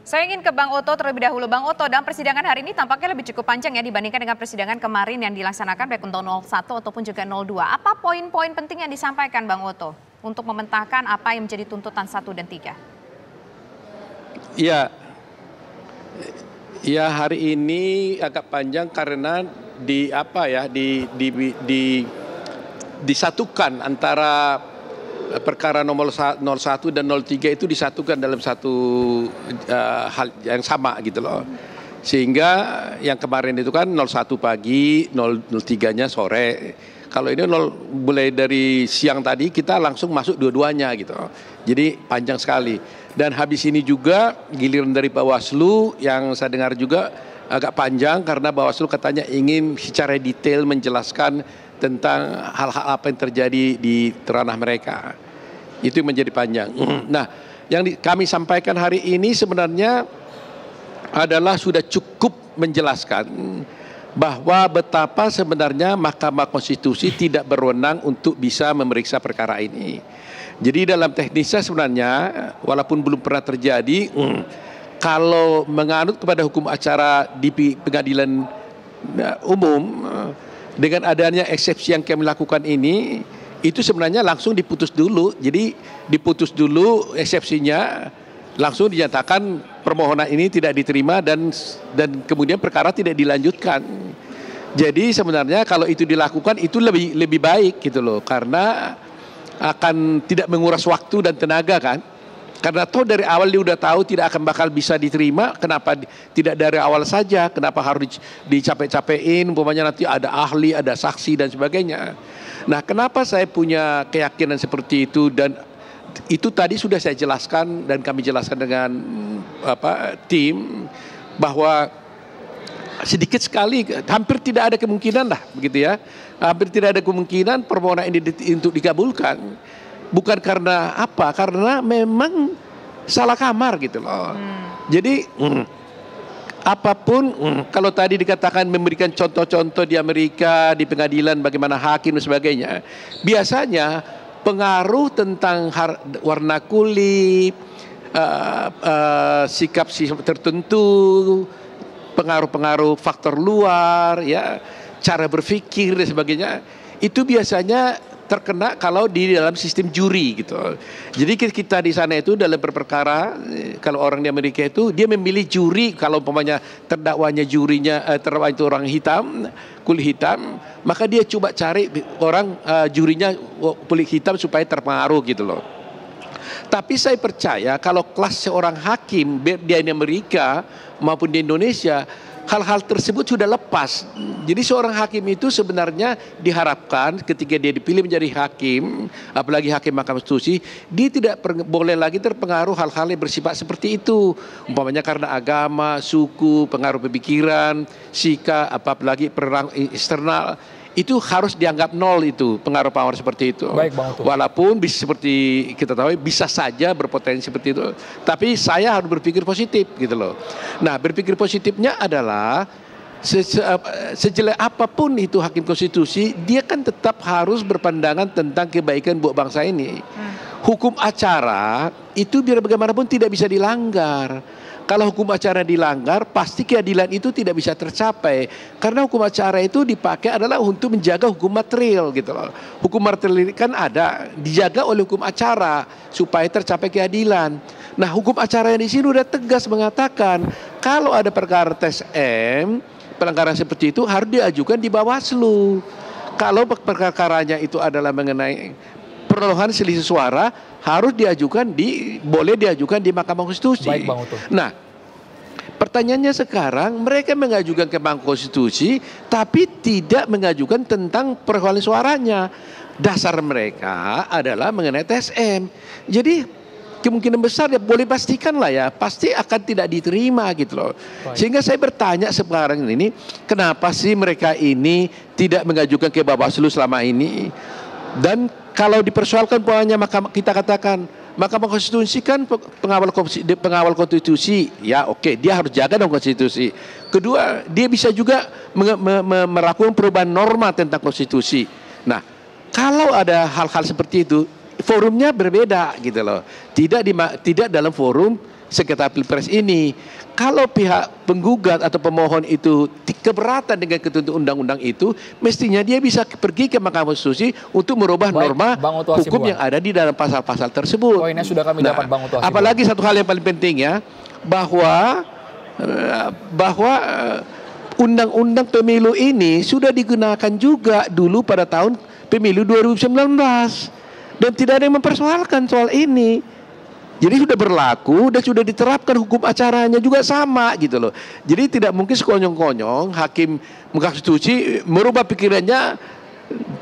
Saya ingin ke Bang Oto terlebih dahulu. Bang Oto, dalam persidangan hari ini tampaknya lebih cukup panjang ya dibandingkan dengan persidangan kemarin yang dilaksanakan baik untuk 01 ataupun juga 02. Apa poin-poin penting yang disampaikan Bang Oto untuk mementahkan apa yang menjadi tuntutan 1 dan 3? Ya, hari ini agak panjang karena disatukan antara perkara nomor 01 dan 03 itu disatukan dalam satu hal yang sama gitu loh. Sehingga yang kemarin itu kan 01 pagi, 03-nya sore. Kalau ini mulai dari siang tadi kita langsung masuk dua-duanya gitu. Jadi panjang sekali. Dan habis ini juga giliran dari Bawaslu yang saya dengar juga agak panjang karena Bawaslu katanya ingin secara detail menjelaskan tentang hal-hal apa yang terjadi di ranah mereka. Itu yang menjadi panjang. Nah, yang kami sampaikan hari ini sebenarnya adalah sudah cukup menjelaskan bahwa betapa sebenarnya Mahkamah Konstitusi tidak berwenang untuk bisa memeriksa perkara ini. Jadi dalam teknisnya sebenarnya walaupun belum pernah terjadi, kalau menganut kepada hukum acara di pengadilan umum, dengan adanya eksepsi yang kami lakukan ini, itu sebenarnya langsung diputus dulu. Jadi diputus dulu eksepsinya, langsung dinyatakan permohonan ini tidak diterima dan kemudian perkara tidak dilanjutkan. Jadi sebenarnya kalau itu dilakukan itu lebih baik gitu loh, karena akan tidak menguras waktu dan tenaga kan. Karena toh dari awal dia udah tahu tidak akan bakal bisa diterima, kenapa tidak dari awal saja? Kenapa harus dicapek-capekin? Umpamanya nanti ada ahli, ada saksi dan sebagainya. Nah, kenapa saya punya keyakinan seperti itu, dan itu tadi sudah saya jelaskan dan kami jelaskan dengan tim bahwa sedikit sekali, hampir tidak ada kemungkinan lah begitu ya. Hampir tidak ada kemungkinan permohonan ini untuk dikabulkan. Bukan karena apa? Karena memang salah kamar gitu loh. Jadi apapun, kalau tadi dikatakan memberikan contoh-contoh di Amerika, di pengadilan bagaimana hakim dan sebagainya, biasanya pengaruh tentang warna kulit, sikap tertentu, pengaruh-pengaruh faktor luar, ya, cara berpikir dan sebagainya, itu biasanya terkena kalau di dalam sistem juri gitu. Jadi kita di sana itu dalam perkara, kalau orang di Amerika itu dia memilih juri. Kalau umpamanya terdakwanya terdakwa itu orang hitam, kulit hitam, maka dia coba cari orang jurinya kulit hitam supaya terpengaruh gitu loh. Tapi saya percaya kalau kelas seorang hakim, dia di Amerika maupun di Indonesia, hal-hal tersebut sudah lepas. Jadi seorang hakim itu sebenarnya diharapkan ketika dia dipilih menjadi hakim, apalagi hakim Mahkamah Konstitusi, dia tidak boleh lagi terpengaruh hal-hal yang bersifat seperti itu. Umpamanya karena agama, suku, pengaruh pemikiran, sikap, apalagi perang eksternal. Itu harus dianggap nol, itu pengaruh-pengaruh seperti itu. Baik, Bang Oto. Walaupun seperti kita tahu bisa saja berpotensi seperti itu, tapi saya harus berpikir positif gitu loh. Nah, berpikir positifnya adalah sejelek apapun itu hakim konstitusi, dia kan tetap harus berpandangan tentang kebaikan buat bangsa ini. Hukum acara itu biar bagaimanapun tidak bisa dilanggar. Kalau hukum acara dilanggar, pasti keadilan itu tidak bisa tercapai. Karena hukum acara itu dipakai adalah untuk menjaga hukum material gitu loh. Hukum material kan ada, dijaga oleh hukum acara supaya tercapai keadilan. Nah, hukum acara yang di sini udah tegas mengatakan kalau ada perkara TSM, pelanggaran seperti itu harus diajukan di Bawaslu. Kalau perkaranya itu adalah mengenai perolahan selisih suara, harus boleh diajukan di Mahkamah Konstitusi. Baik, Bang Oto. Nah, pertanyaannya sekarang, mereka mengajukan ke Mahkamah Konstitusi tapi tidak mengajukan tentang perolahan suaranya. Dasar mereka adalah mengenai TSM. Jadi kemungkinan besar ya boleh pastikan lah ya, pasti akan tidak diterima gitu loh. Sehingga saya bertanya sekarang ini, kenapa sih mereka ini tidak mengajukan ke Bawaslu selama ini? Dan kalau dipersoalkan poinnya, kita katakan Mahkamah Konstitusi kan pengawal konstitusi, ya oke, dia harus jaga dong konstitusi. Kedua, dia bisa juga melakukan perubahan norma tentang konstitusi. Nah, kalau ada hal-hal seperti itu, forumnya berbeda gitu loh. Tidak dalam forum sengketa pilpres ini. Kalau pihak penggugat atau pemohon itu keberatan dengan ketentuan undang-undang itu, mestinya dia bisa pergi ke Mahkamah Konstitusi untuk merubah norma hukum yang ada di dalam pasal-pasal tersebut. Poinnya sudah kami dapat, Bang Oto Hasibuan. Apalagi satu hal yang paling penting ya, bahwa undang-undang pemilu ini sudah digunakan juga dulu pada tahun pemilu 2019 dan tidak ada yang mempersoalkan soal ini. Jadi sudah berlaku dan sudah diterapkan hukum acaranya juga sama gitu loh. Jadi tidak mungkin sekonyong-konyong hakim konstitusi merubah pikirannya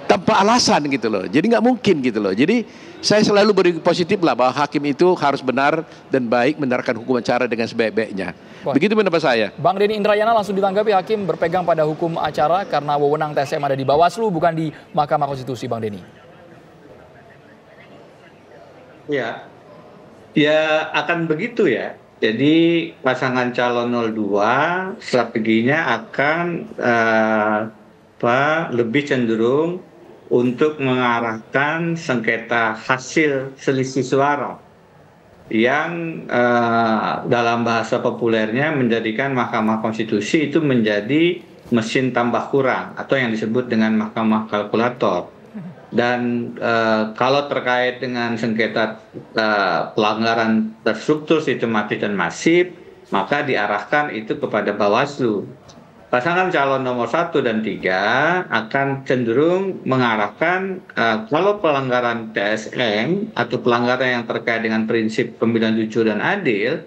tanpa alasan gitu loh. Jadi nggak mungkin gitu loh. Jadi saya selalu beri positif lah bahwa hakim itu harus benar dan baik menerapkan hukum acara dengan sebaik-baiknya. Begitu pendapat saya. Bang Denny Indrayana langsung ditanggapi, hakim berpegang pada hukum acara karena wewenang TSM ada di Bawaslu bukan di Mahkamah Konstitusi, Bang Denny. Ya akan begitu ya. Jadi pasangan calon 02 strateginya akan lebih cenderung untuk mengarahkan sengketa hasil selisih suara yang dalam bahasa populernya menjadikan Mahkamah Konstitusi itu menjadi mesin tambah kurang atau yang disebut dengan Mahkamah Kalkulator. Dan kalau terkait dengan sengketa pelanggaran terstruktur, sistematis dan masif, maka diarahkan itu kepada Bawaslu. Pasangan calon nomor 1 dan 3 akan cenderung mengarahkan kalau pelanggaran TSM atau pelanggaran yang terkait dengan prinsip pemilihan jujur dan adil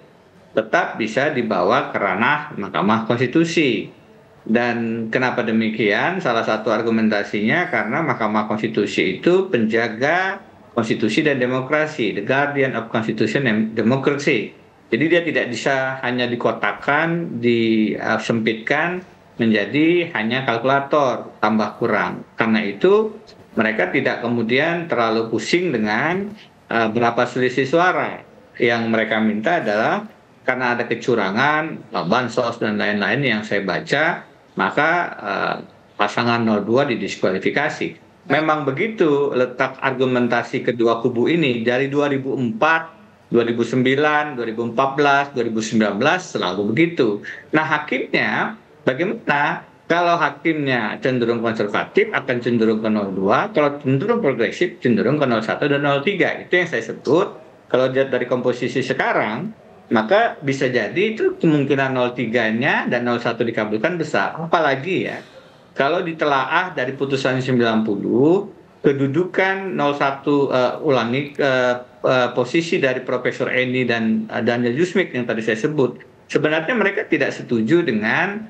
tetap bisa dibawa ke ranah Mahkamah Konstitusi. Dan kenapa demikian? Salah satu argumentasinya karena Mahkamah Konstitusi itu penjaga konstitusi dan demokrasi, the guardian of constitution and democracy. Jadi dia tidak bisa hanya dikotakkan, disempitkan menjadi hanya kalkulator tambah kurang. Karena itu mereka tidak kemudian terlalu pusing dengan berapa selisih suara. Yang mereka minta adalah karena ada kecurangan, bansos dan lain-lain yang saya baca, maka pasangan 02 didiskualifikasi. Memang begitu letak argumentasi kedua kubu ini dari 2004, 2009, 2014, 2019 selalu begitu. Nah hakimnya bagaimana? Kalau hakimnya cenderung konservatif akan cenderung ke 02, kalau cenderung progresif cenderung ke 01 dan 03. Itu yang saya sebut. Kalau lihat dari komposisi sekarang, maka bisa jadi itu kemungkinan 03-nya dan 01 dikabulkan besar. Apalagi ya, kalau ditelaah dari putusan 90, kedudukan 01 posisi dari Profesor Eni dan Daniel Yusmik yang tadi saya sebut, sebenarnya mereka tidak setuju dengan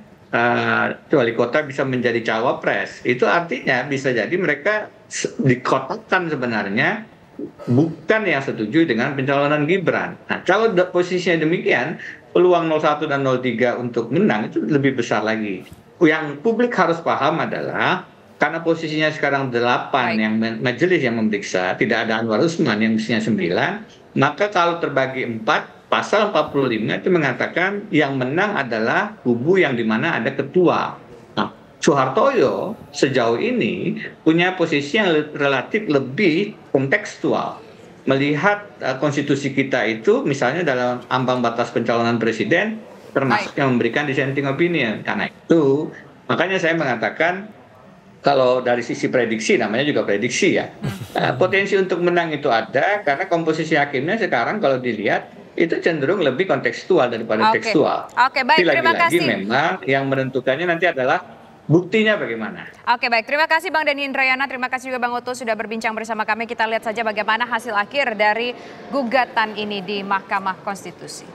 wali kota bisa menjadi cawapres. Itu artinya bisa jadi mereka dikotakkan sebenarnya bukan yang setuju dengan pencalonan Gibran. Nah, kalau posisinya demikian, peluang 01 dan 03 untuk menang itu lebih besar lagi. Yang publik harus paham adalah karena posisinya sekarang 8 yang majelis yang memeriksa, tidak ada Anwar Usman yang mestinya 9, maka kalau terbagi 4, pasal 45 itu mengatakan yang menang adalah kubu yang dimana ada ketua. Soehartoyo sejauh ini punya posisi yang relatif lebih kontekstual. Melihat konstitusi kita itu misalnya dalam ambang batas pencalonan presiden termasuk yang memberikan dissenting opinion. Karena itu makanya saya mengatakan kalau dari sisi prediksi, namanya juga prediksi ya, potensi untuk menang itu ada karena komposisi hakimnya sekarang kalau dilihat itu cenderung lebih kontekstual daripada tekstual. Baik, terima kasih. Memang yang menentukannya nanti adalah buktinya bagaimana? Oke, baik. Terima kasih Bang Denny Indrayana. Terima kasih juga Bang Oto sudah berbincang bersama kami. Kita lihat saja bagaimana hasil akhir dari gugatan ini di Mahkamah Konstitusi.